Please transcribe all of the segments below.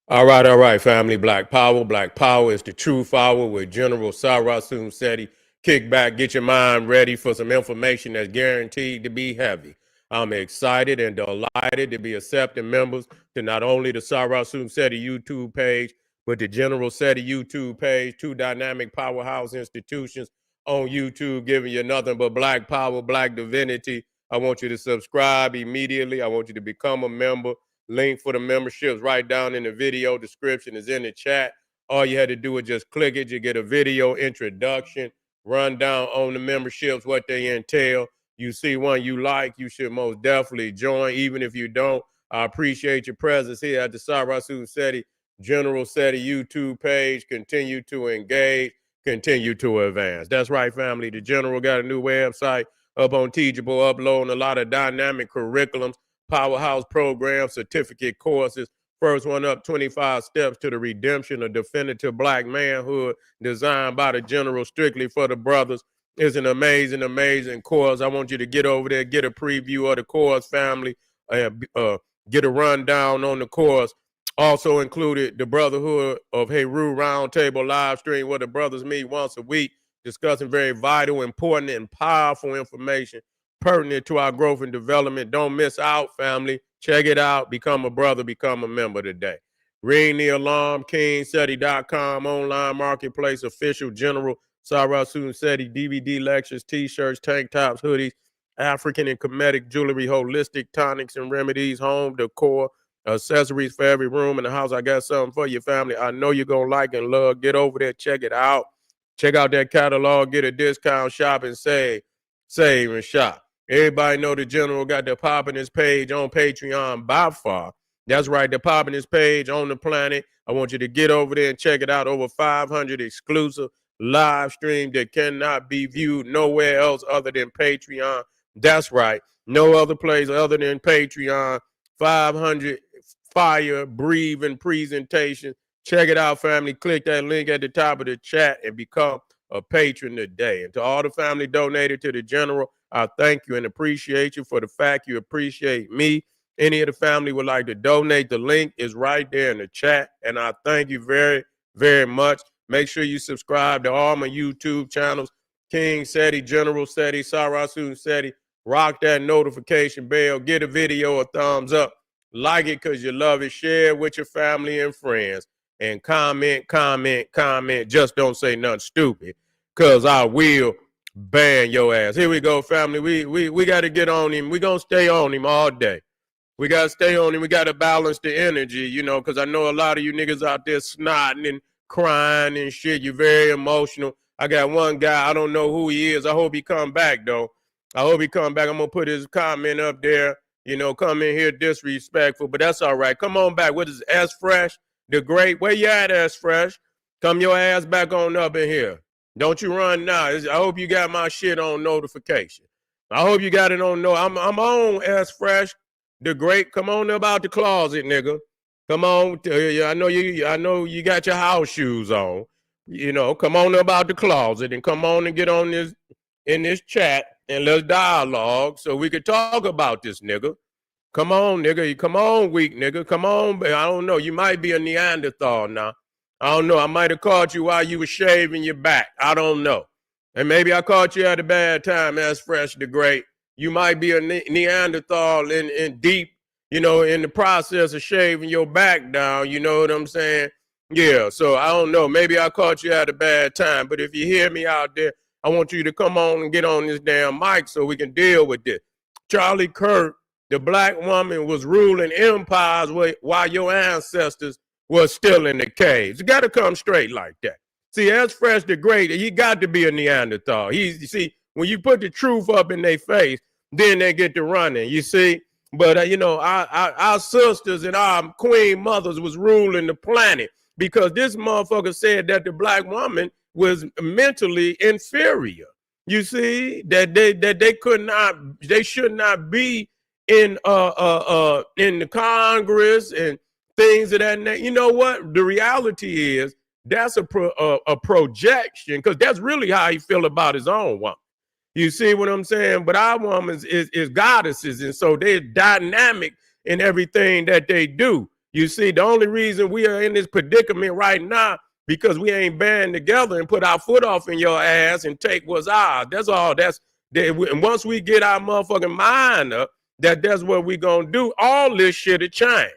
All right, family. Black Power. Black Power is the truth hour with General Sarasun Seti. Kick back, get your mind ready for some information that's guaranteed to be heavy. I'm excited and delighted to be accepting members to not only the Sarasun Seti YouTube page, but the General Seti YouTube page, two dynamic powerhouse institutions on YouTube giving you nothing but black power, black divinity. I want you to subscribe immediately. I want you to become a member. Link for the memberships right down in the video description is in the chat. All you had to do is just click it. You get a video introduction, rundown on the memberships, what they entail. You see one you like, you should most definitely join. Even if you don't, I appreciate your presence here at the Sarasu Seti General Seti YouTube page. Continue to engage, continue to advance. That's right, family. The General got a new website up on Teachable, uploading a lot of dynamic curriculums, powerhouse programs, certificate courses. First one up, 25 Steps to the Redemption of Definitive Black Manhood, designed by the General strictly for the brothers. It's an amazing, amazing course. I want you to get over there, get a preview of the course, family, get a rundown on the course. Also included the Brotherhood of Heru Roundtable live stream where the brothers meet once a week, discussing very vital, important, and powerful information pertinent to our growth and development. Don't miss out, family. Check it out. Become a brother, become a member today. Ring the alarm, KingSeti.com, online marketplace, official General Sarasun Seti, DVD lectures, t-shirts, tank tops, hoodies, African and Kemetic jewelry, holistic tonics and remedies, home decor, accessories for every room in the house. I got something for your family. I know you're going to like and love. Get over there, check it out. Check out that catalog, get a discount, shop and save and shop. Everybody know the General got the poppin'est page on Patreon by far. That's right, the poppin'est page on the planet. I want you to get over there and check it out. Over 500 exclusive live streams that cannot be viewed nowhere else other than Patreon. That's right, no other place other than Patreon. 500 fire, breathing presentation. Check it out, family. Click that link at the top of the chat and become a patron today. And to all the family donated to the General, I thank you and appreciate you for the fact you appreciate me. Any of the family would like to donate, the link is right there in the chat. And I thank you very, very much. Make sure you subscribe to all my YouTube channels, King Seti, General Seti, Sarasun Seti. Rock that notification bell. Get a video a thumbs up. Like it because you love it. Share it with your family and friends. And comment. Just don't say nothing stupid because I will ban your ass. Here we go, family. We got to get on him. We're going to stay on him all day. We got to stay on him. We got to balance the energy, because I know a lot of you niggas out there snotting and crying and shit. You're very emotional. I got one guy. I don't know who he is. I hope he come back, though. I hope he come back. I'm going to put his comment up there. Come in here disrespectful, but that's all right. Come on back. What is S Fresh? The great. Where you at, S Fresh? Come your ass back on up in here. Don't you run now. I hope you got my shit on notification. I hope you got it on no. I'm on S Fresh. The great. Come on up out the closet, nigga. Come on. I know you got your house shoes on. Come on up out the closet and come on and get on this in this chat and let's dialogue so we could talk about this, nigga. Come on, nigga. Come on, weak nigga. Come on. I don't know. You might be a Neanderthal now. I don't know. I might have caught you while you were shaving your back. I don't know. And maybe I caught you at a bad time, as Fresh the Great. You might be a Neanderthal in deep, in the process of shaving your back down. You know what I'm saying? Yeah. So I don't know. Maybe I caught you at a bad time. But if you hear me out there, I want you to come on and get on this damn mic so we can deal with this. Charlie Kirk, the black woman, was ruling empires while your ancestors were still in the caves. You got to come straight like that. See, as Fresh the Great, he got to be a Neanderthal. You see, when you put the truth up in their face, then they get to running, you see. But, our sisters and our queen mothers was ruling the planet because this motherfucker said that the black woman was mentally inferior. You see, that they should not be in the Congress and things of that nature. You know what? The reality is that's a projection because that's really how he feel about his own woman. You see what I'm saying? But our women is goddesses, and so they're dynamic in everything that they do. You see, the only reason we are in this predicament right now because we ain't band together and put our foot off in your ass and take what's ours. That's all. And once we get our motherfucking mind up, that's what we gonna do. All this shit will change.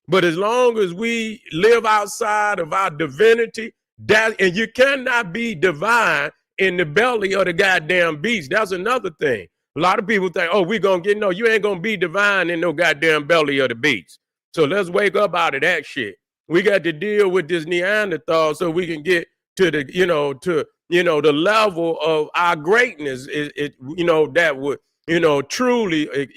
But as long as we live outside of our divinity, and you cannot be divine in the belly of the goddamn beast. That's another thing. A lot of people think, oh, no, you ain't gonna be divine in no goddamn belly of the beast. So let's wake up out of that shit. We got to deal with this Neanderthal so we can get to the, the level of our greatness. That would, truly,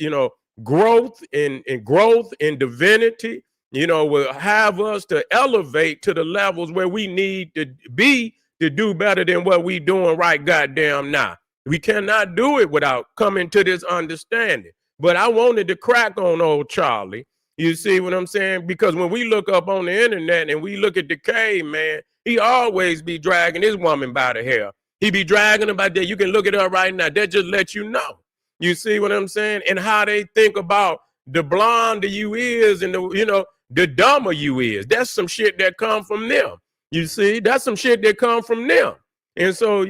growth in divinity, will have us to elevate to the levels where we need to be to do better than what we doing right goddamn now. We cannot do it without coming to this understanding. But I wanted to crack on old Charlie. You see what I'm saying? Because when we look up on the internet and we look at the caveman, he always be dragging his woman by the hair. He be dragging her by that. You can look at her right now. That just lets you know. You see what I'm saying? And how they think about the blonder you is and the dumber you is. That's some shit that come from them. You see, that's some shit that come from them. And so,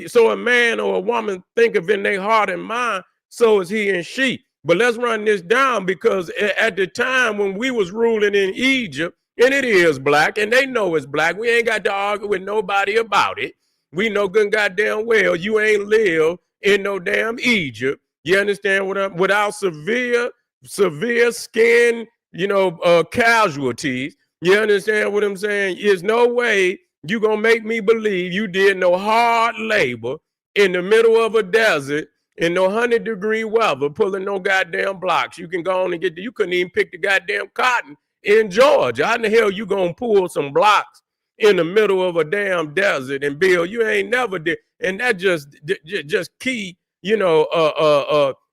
so a man or a woman think of in their heart and mind, so is he and she. But let's run this down because at the time when we was ruling in Egypt, and it is black, and they know it's black, we ain't got to argue with nobody about it. We know good goddamn well you ain't live in no damn Egypt. You understand what I'm, without severe skin, casualties. You understand what I'm saying? There's no way you gonna make me believe you did no hard labor in the middle of a desert in no 100-degree weather, pulling no goddamn blocks. You can go on and you couldn't even pick the goddamn cotton in Georgia. How in the hell you gonna pull some blocks in the middle of a damn desert and build? You ain't never did. And that just key,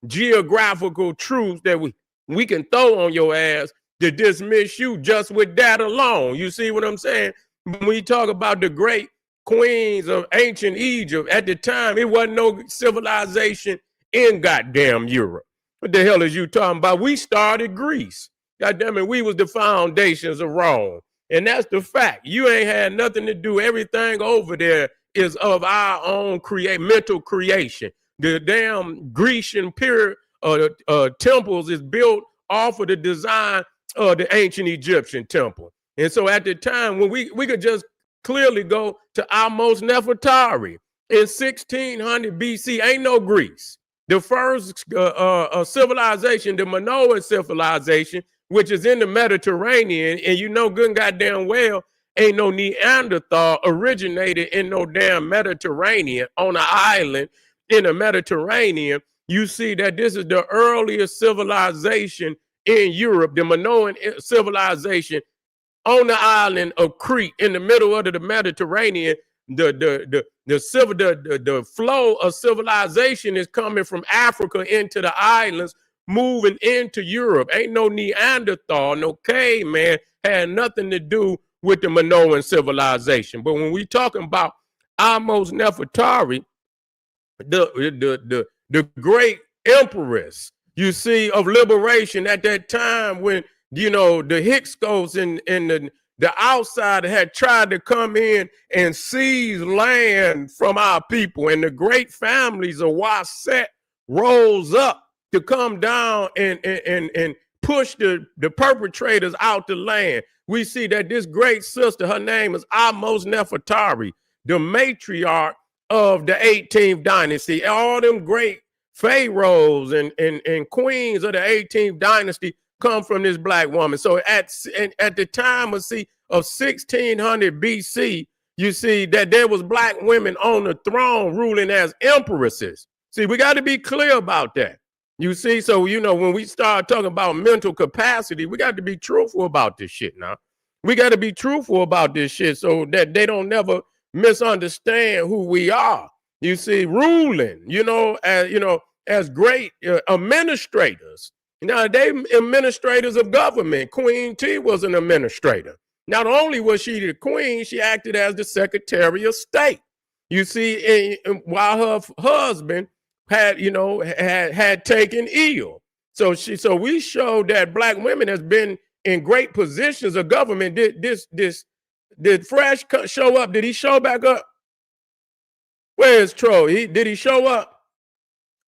geographical truths that we can throw on your ass to dismiss you just with that alone. You see what I'm saying? When we talk about the great queens of ancient Egypt, at the time, it wasn't no civilization in goddamn Europe. What the hell is you talking about? We started Greece. Goddamn it, we was the foundations of Rome. And that's the fact. You ain't had nothing to do. Everything over there is of our own mental creation. The damn Grecian temples is built off of the design of the ancient Egyptian temple. And so at the time when we could just clearly go to Amos Nefertari in 1600 BC, ain't no Greece. The first civilization, the Minoan civilization, which is in the Mediterranean, and good and goddamn well, ain't no Neanderthal originated in no damn Mediterranean on an island in the Mediterranean. You see that this is the earliest civilization in Europe, the Minoan civilization on the island of Crete in the middle of the Mediterranean. The flow of civilization is coming from Africa into the islands, moving into Europe. Ain't no Neanderthal, no caveman had nothing to do with the Minoan civilization. But when we talking about Amos Nefertari, the great empress, you see, of liberation at that time when the Hyksos and the outsider had tried to come in and seize land from our people, and the great families of Waset rose up to come down and push the perpetrators out the land. We see that this great sister, her name is Amos Nefertari, the matriarch of the 18th dynasty. All them great pharaohs and queens of the 18th dynasty come from this black woman. So at the time of 1600 BC, you see that there was black women on the throne ruling as empresses. See, we got to be clear about that. You see, so, when we start talking about mental capacity, we got to be truthful about this shit now. We got to be truthful about this shit so that they don't never misunderstand who we are. You see, ruling, as great administrators. Now, they administrators of government. Queen T was an administrator. Not only was she the queen, she acted as the Secretary of State. You see, while her husband had taken ill. So we showed that black women has been in great positions of government. Did Fresh show up? Did he show back up? Where's Troll? Did he show up?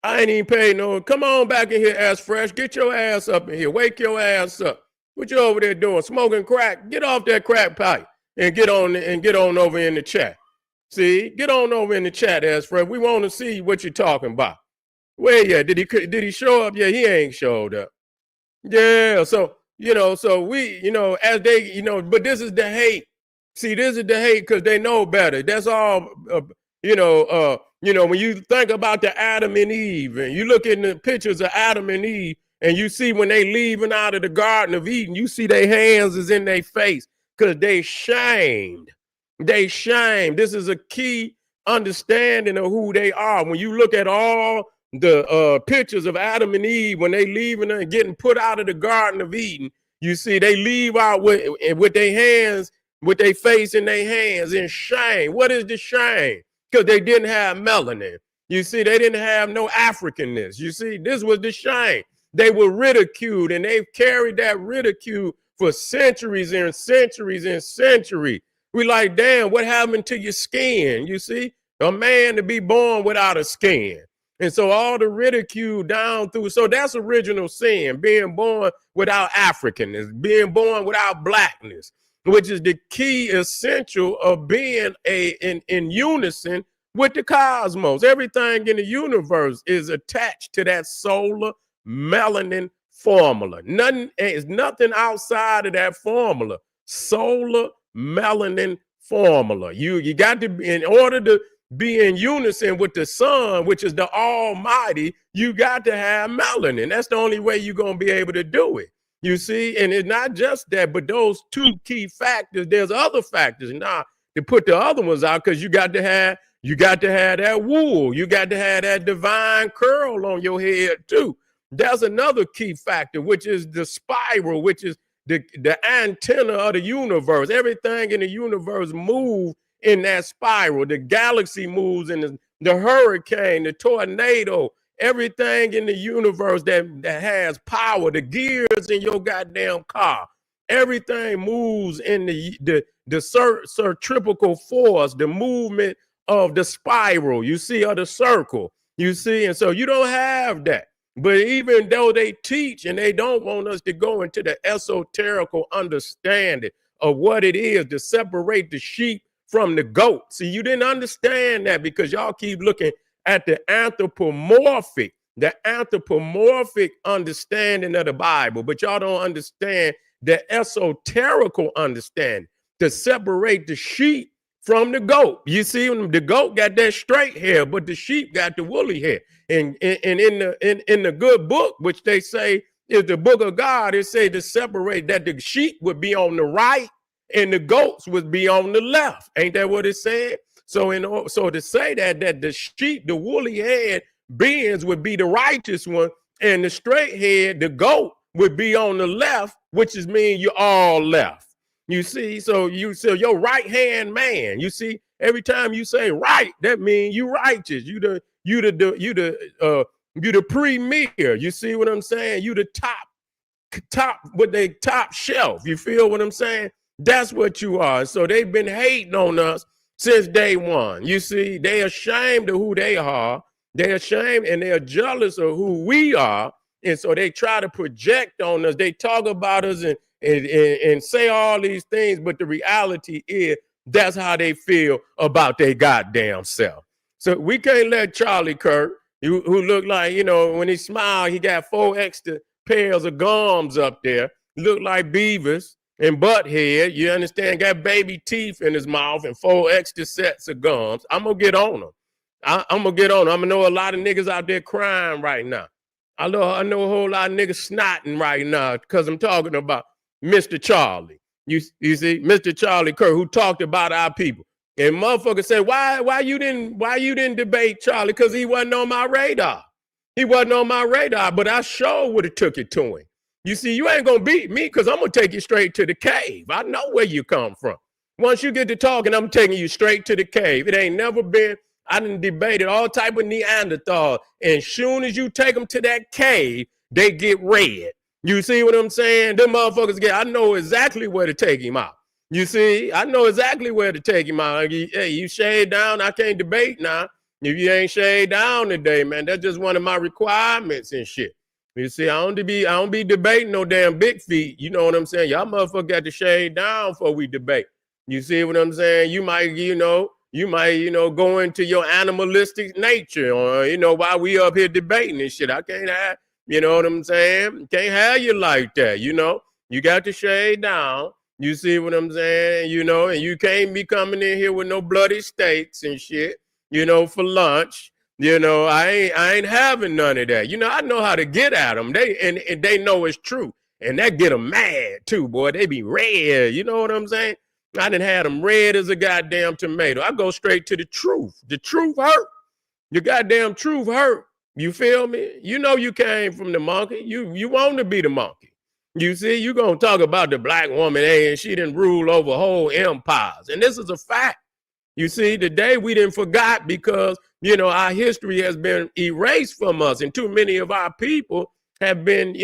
I ain't even paid no. Come on back in here, ass Fresh. Get your ass up in here. Wake your ass up. What you over there doing? Smoking crack? Get off that crack pipe and get on over in the chat. See, get on over in the chat, ass Fresh. We want to see what you're talking about. Where yeah? Did he show up? Yeah, he ain't showed up. Yeah, so so we, as they, but this is the hate. See, this is the hate because they know better. That's all. When you think about the Adam and Eve, and you look in the pictures of Adam and Eve, and you see when they leaving out of the Garden of Eden, you see their hands is in their face because they shamed. They shamed. This is a key understanding of who they are. When you look at all the pictures of Adam and Eve, when they leaving and getting put out of the Garden of Eden, you see they leave out with their hands, with their face in their hands in shame. What is the shame? Because they didn't have melanin. You see, they didn't have no Africanness. You see, this was the shame. They were ridiculed, and they've carried that ridicule for centuries and centuries and centuries. We like, damn, what happened to your skin? You see, a man to be born without a skin. And so all the ridicule down through, so that's original sin, being born without Africanness, being born without blackness, which is the key essential of being in unison with the cosmos. Everything in the universe is attached to that solar melanin formula. Nothing outside of that formula. Solar melanin formula. You got to be, in order to be in unison with the sun, which is the Almighty, you got to have melanin. That's the only way you're going to be able to do it. You see, and it's not just that, but those two key factors, there's other factors now to put the other ones out, because you got to have that wool. You got to have that divine curl on your head too. That's another key factor, which is the spiral, which is the antenna of the universe. Everything in the universe moves in that spiral. The galaxy moves in the hurricane, the tornado, everything in the universe that has power, the gears in your goddamn car, everything moves in the centrifugal force, the movement of the spiral, you see, of the circle, you see. And so you don't have that. But even though they teach and they don't want us to go into the esoterical understanding of what it is to separate the sheep from the goat. See, you didn't understand that because y'all keep looking at the anthropomorphic understanding of the Bible, but y'all don't understand the esoterical understanding to separate the sheep from the goat. You see, the goat got that straight hair, but the sheep got the woolly hair. And in the good book, which they say is the book of God, it say to separate that the sheep would be on the right and the goats would be on the left. Ain't that what it said? So to say that the sheep, the woolly head beings would be the righteous one, and the straight head, the goat, would be on the left, which is mean you're all left. You see, so your right hand man. You see, every time you say right, that means you righteous. You the premier. You see what I'm saying? You the top with the top shelf. You feel what I'm saying? That's what you are. So they've been hating on us since day one. You see, they are ashamed of who they are. They're ashamed and they're jealous of who we are. And so they try to project on us. They talk about us and say all these things, but the reality is that's how they feel about their goddamn self. So we can't let Charlie Kirk, who looked like, when he smiled, he got 4 extra pairs of gums up there, looked like Beavis and Butthead, you understand, got baby teeth in his mouth and 4 extra sets of gums. I'm going to get on him. I'm going to get on him. I'm going to know a lot of niggas out there crying right now. I know a whole lot of niggas snotting right now because I'm talking about Mr. Charlie. You see, Mr. Charlie Kirk, who talked about our people. And motherfuckers say, why you didn't debate Charlie? Because he wasn't on my radar. He wasn't on my radar, but I sure would have took it to him. You see, you ain't gonna beat me because I'm gonna take you straight to the cave. I know where you come from. Once you get to talking, I'm taking you straight to the cave. It ain't never been. I done debated all type of Neanderthal, and soon as you take them to that cave, they get red. You see what I'm saying? Them motherfuckers I know exactly where to take him out. You see, I know exactly where to take him out. Hey, you shade down, I can't debate now. If you ain't shade down today, man, that's just one of my requirements and shit. You see, I don't be debating no damn big feet. You know what I'm saying? Y'all motherfuckers got to shade down before we debate. You see what I'm saying? You might go into your animalistic nature, or while we up here debating and shit. I can't have, you know what I'm saying? Can't have you like that. You got to shade down. You see what I'm saying? And you can't be coming in here with no bloody steaks and shit, for lunch. I ain't having none of that. I know how to get at them. They know it's true. And that get them mad too, boy. They be red. You know what I'm saying? I done had them red as a goddamn tomato. I go straight to the truth. The truth hurt. The goddamn truth hurt. You feel me? You came from the monkey. You want to be the monkey. You see, you gonna talk about the black woman, and she didn't rule over whole empires. And this is a fact. You see, today we didn't forgot because, our history has been erased from us. And too many of our people have been,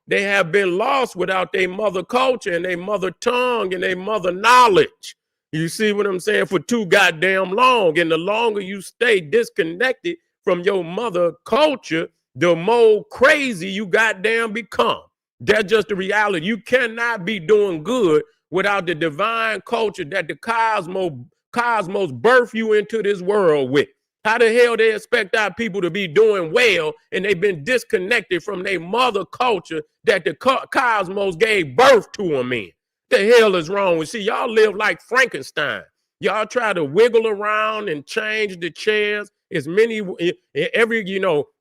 they have been lost without their mother culture and their mother tongue and their mother knowledge. You see what I'm saying? For too goddamn long. And the longer you stay disconnected from your mother culture, the more crazy you goddamn become. That's just the reality. You cannot be doing good without the divine culture that the cosmos birth you into this world with. How the hell they expect our people to be doing well and they've been disconnected from their mother culture that the cosmos gave birth to them in? The hell is wrong with? See, y'all live like Frankenstein. Y'all try to wiggle around and change the chairs, as many, every,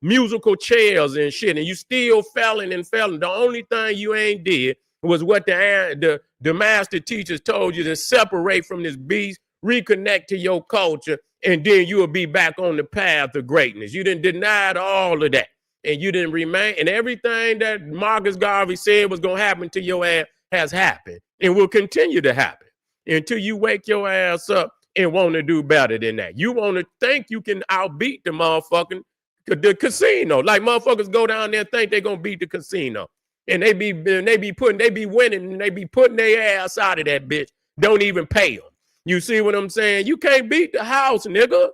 musical chairs and shit, and you still failing. The only thing you ain't did was what the master teachers told you, to separate from this beast, reconnect to your culture, and then you will be back on the path of greatness. You didn't deny all of that, and you didn't remain. And everything that Marcus Garvey said was going to happen to your ass has happened and will continue to happen until you wake your ass up and want to do better than that. You want to think you can outbeat the casino. Like motherfuckers go down there and think they're going to beat the casino. And they be winning, and they be putting their ass out of that bitch. Don't even pay them. You see what I'm saying? You can't beat the house, nigga.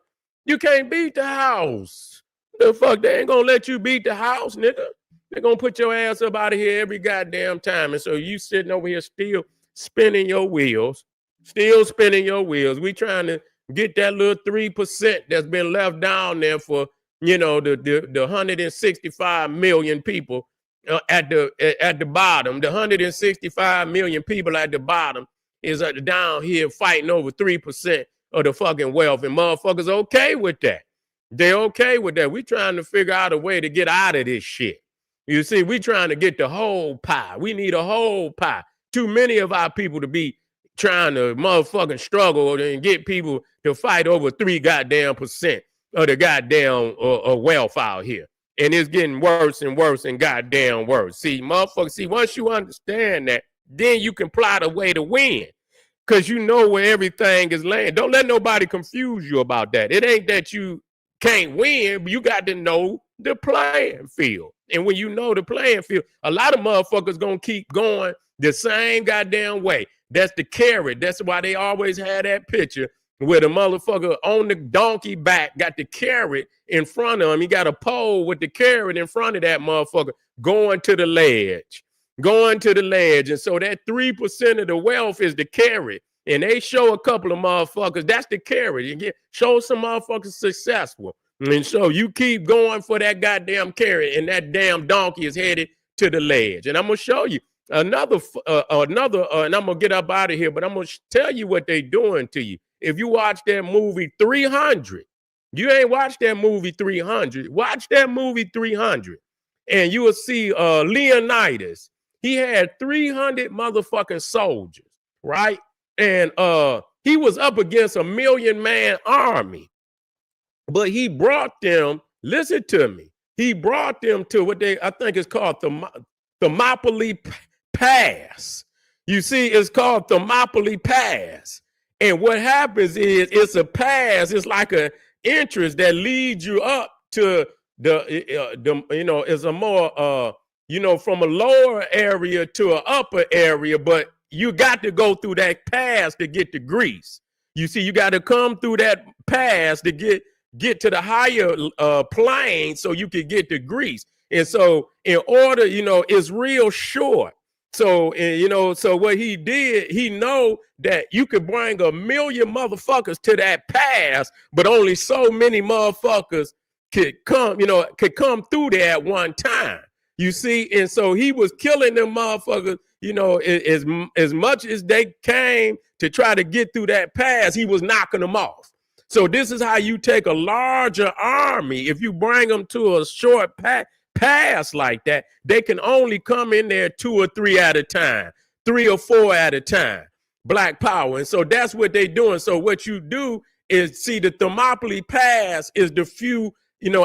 You can't beat the house. The fuck, they ain't gonna let you beat the house, nigga. They're gonna put your ass up out of here every goddamn time. And so you sitting over here still spinning your wheels. We trying to get that little 3% that's been left down there for, the 165 million people at the bottom. The 165 million people at the bottom is down here fighting over 3% of the fucking wealth, and motherfuckers okay with that. They okay with that. We trying to figure out a way to get out of this shit. You see, we trying to get the whole pie. We need a whole pie. Too many of our people to be trying to motherfucking struggle and get people to fight over 3 goddamn percent of the goddamn wealth out here. And it's getting worse and worse and goddamn worse. See, motherfuckers, once you understand that, then you can plot a way to win, because you know where everything is laying. Don't let nobody confuse you about that. It ain't that you can't win, but you got to know the playing field. And when you know the playing field, a lot of motherfuckers gonna keep going the same goddamn way. That's the carrot. That's why they always had that picture where the motherfucker on the donkey back got the carrot in front of him. He got a pole with the carrot in front of that motherfucker going to the ledge. And so that 3% of the wealth is the carrot. And they show a couple of motherfuckers, that's the carrot. You show some motherfuckers successful. And so you keep going for that goddamn carrot, and that damn donkey is headed to the ledge. And I'm going to show you another, and I'm going to get up out of here, but I'm going to tell you what they doing to you. If you watch that movie 300, you ain't watched that movie 300, watch that movie 300, and you will see Leonidas. He had 300 motherfucking soldiers, right? And he was up against a 1,000,000-man army. But he brought them, listen to me, he brought them to what I think is called Thermopylae Pass. You see, it's called Thermopylae Pass. And what happens is it's a pass. It's like an entrance that leads you up to it's a more from a lower area to an upper area, but you got to go through that pass to get to Greece. You see, you got to come through that pass to get to the higher plane so you can get to Greece. And so in order, it's real short. So, so what he did, he know that you could bring 1 million motherfuckers to that pass, but only so many motherfuckers could come through there at one time. You see, and so he was killing them motherfuckers, as much as they came to try to get through that pass, he was knocking them off. So this is how you take a larger army. If you bring them to a short pass like that, they can only come in there 2 or 3 at a time, 3 or 4 at a time. Black power. And so that's what they're doing. So what you do is, see, the Thermopylae Pass is the few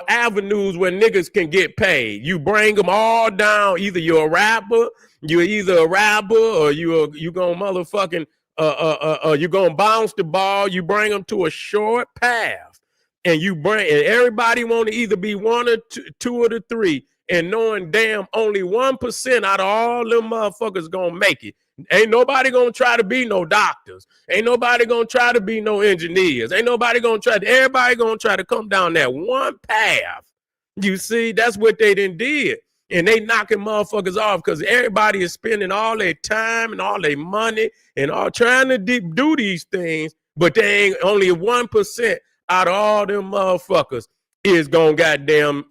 avenues where niggas can get paid. You bring them all down. Either you're a rapper, or you gonna motherfucking you're gonna bounce the ball. You bring them to a short path, and everybody want to either be 1 or 2 or the 3, and knowing damn only 1% out of all them motherfuckers gonna make it. Ain't nobody gonna try to be no doctors. Ain't nobody gonna try to be no engineers. Ain't nobody gonna try to, everybody gonna try to come down that one path. You see, that's what they done did. And they knocking motherfuckers off because everybody is spending all their time and all their money and all trying to do these things, but they ain't only 1% out of all them motherfuckers is gonna goddamn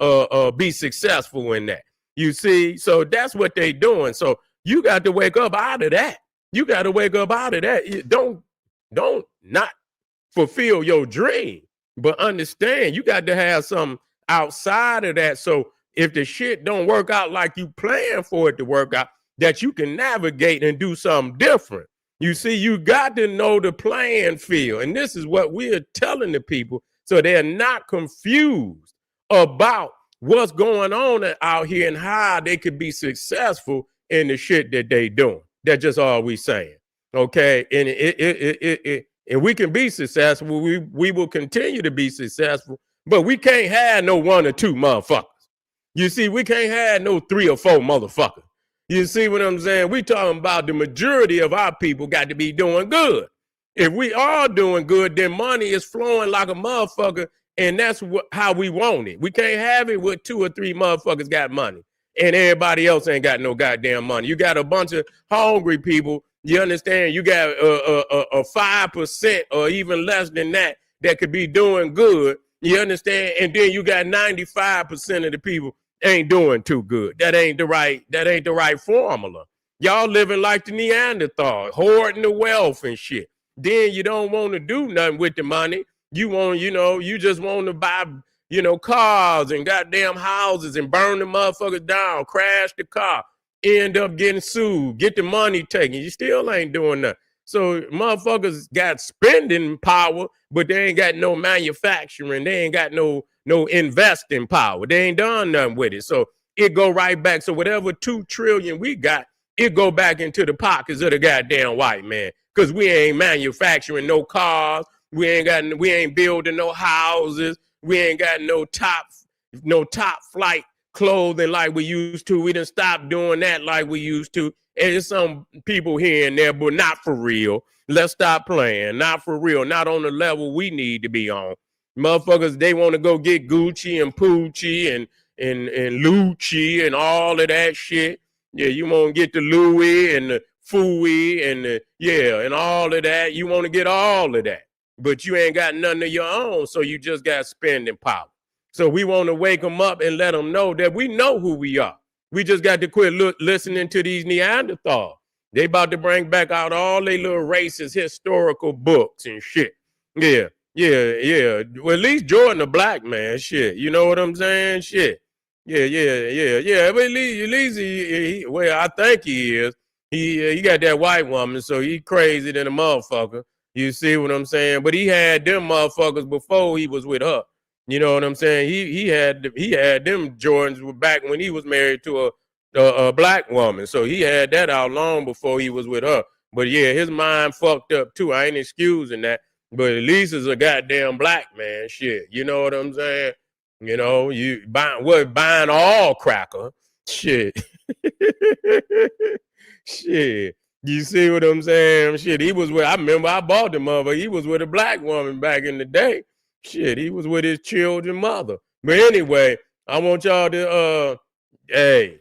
be successful in that. You see, so that's what they doing. So you got to wake up out of that. You got to wake up out of that. Don't not fulfill your dream, but understand you got to have something outside of that. So if the shit don't work out like you plan for it to work out, that you can navigate and do something different. You see, you got to know the playing field. And this is what we're telling the people so they're not confused about what's going on out here and how they could be successful in the shit that they doing. That's just all we saying. Okay. And and we can be successful. We will continue to be successful, but we can't have no 1 or 2 motherfuckers. You see, we can't have no 3 or 4 motherfuckers. You see what I'm saying? We talking about the majority of our people got to be doing good. If we are doing good, then money is flowing like a motherfucker, and that's how we want it. We can't have it with 2 or 3 motherfuckers got money and everybody else ain't got no goddamn money. You got a bunch of hungry people. You understand? You got a 5% or even less than that could be doing good. You understand? And then you got 95% of the people ain't doing too good. That ain't the right formula. Y'all living like the Neanderthal, hoarding the wealth and shit. Then you don't want to do nothing with the money. You want, you just want to buy, cars and goddamn houses and burn the motherfuckers down, crash the car, end up getting sued, get the money taken. You still ain't doing nothing. So motherfuckers got spending power, but they ain't got no manufacturing. They ain't got no investing power. They ain't done nothing with it. So it go right back. So whatever 2 trillion we got, it go back into the pockets of the goddamn white man. Cause we ain't manufacturing no cars. We ain't building no houses. We ain't got no top flight clothing like we used to. We done stopped doing that like we used to. And there's some people here and there, but not for real. Let's stop playing. Not for real. Not on the level we need to be on. Motherfuckers, they want to go get Gucci and Poochie and Lucci and all of that shit. Yeah, you want to get the Louis and the Fooey and and all of that. You want to get all of that. But you ain't got nothing of your own, so you just got spending power. So we want to wake them up and let them know that we know who we are. We just got to quit listening to these Neanderthals. They about to bring back out all their little racist historical books and shit. Yeah. Well, at least Jordan a black man, shit. You know what I'm saying? Shit. Yeah. But at least well, I think he is. He got that white woman, so he crazy than a motherfucker. You see what I'm saying? But he had them motherfuckers before he was with her. You know what I'm saying? He had them Jordans back when he was married to a black woman. So he had that out long before he was with her. But yeah, his mind fucked up too. I ain't excusing that. But at least it's a goddamn black man. Shit. You know what I'm saying? You buying all cracker. Shit. Shit. You see what I'm saying? Shit, he was with, I remember I bought the mother. He was with a black woman back in the day. Shit, he was with his children mother. But anyway, I want y'all to hey,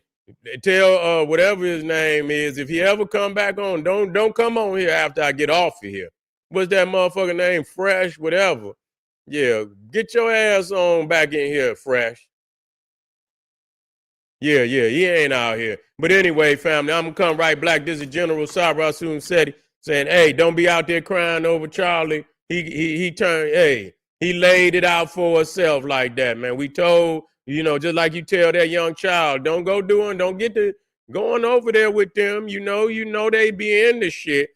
tell whatever his name is, if he ever come back on, don't come on here after I get off of here. What's that motherfucker name? Fresh, whatever. Yeah, get your ass on back in here, Fresh. Yeah, he ain't out here. But anyway, family, I'm gonna come right back. This is General Sabra Soon Seti saying, hey, don't be out there crying over Charlie. He turned, hey, he laid it out for herself like that, man. We told, just like you tell that young child, don't get to going over there with them. They be in the shit.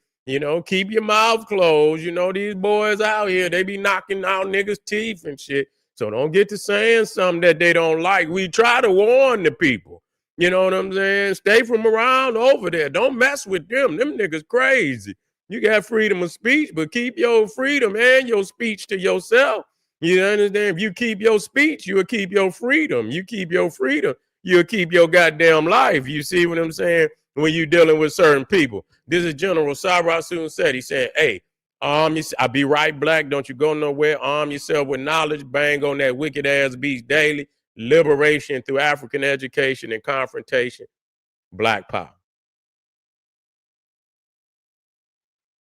Keep your mouth closed. These boys out here, they be knocking out niggas' teeth and shit. So don't get to saying something that they don't like. We try to warn the people. You know what I'm saying? Stay from around over there. Don't mess with them. Them niggas crazy. You got freedom of speech, but keep your freedom and your speech to yourself. You understand? If you keep your speech, you'll keep your freedom. You keep your freedom, you'll keep your goddamn life. You see what I'm saying? When you're dealing with certain people. This is General Cyrus Soon said. He said, hey, I'll be right, black. Don't you go nowhere. Arm yourself with knowledge. Bang on that wicked ass beast daily. Liberation through African education and confrontation. Black power.